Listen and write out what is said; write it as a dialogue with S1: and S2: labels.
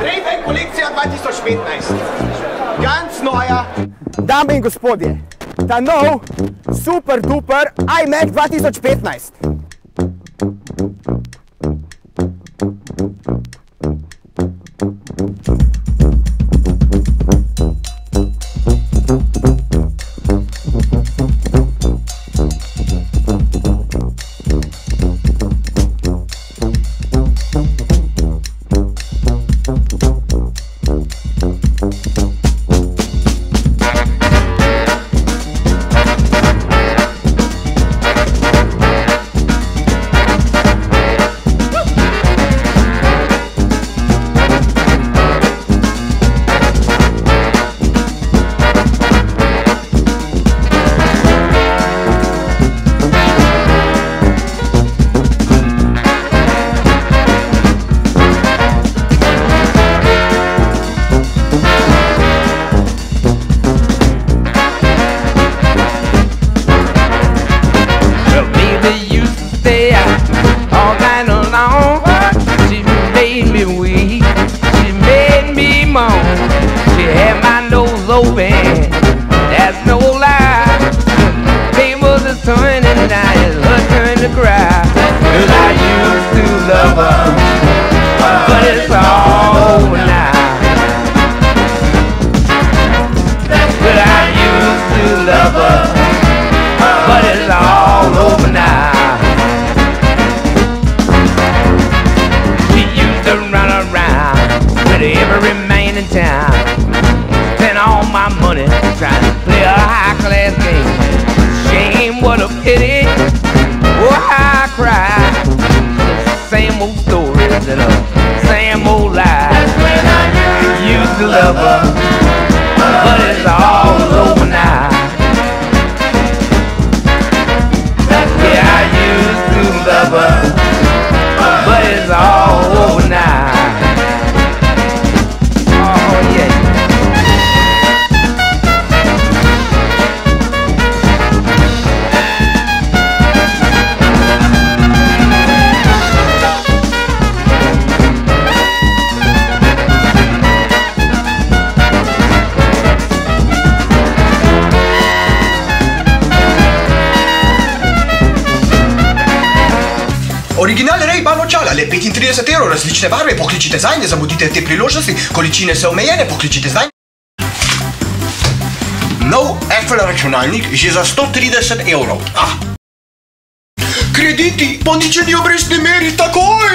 S1: Ray-Ban kolekcija 2015. Ganz neuer.
S2: Dame in gospodje, ta nov, super duper iMac 2015.
S3: Open, that's no lie. Tables are turning and now it's her turn to cry. 'Cause I used to love her, but it's all over now. But I used to love her, but it's all over now. She used to run around with every man in town, all my money trying to play a high-class game. Shame, what a pity. Oh, how I cry. Same old stories and the same old lies. Used to love her, but it's all over now. Yeah, I used to love her, but it's all over now. Oh, yeah.
S1: Original Ray-Ban očala, le 35 €, različne barve, pokliči dizajn, ne zamudite te priložnosti, količine so omejene, pokliči dizajn. Nov Apple računalnik že za 130 €. Krediti po ničeni obrestni meri, takoj!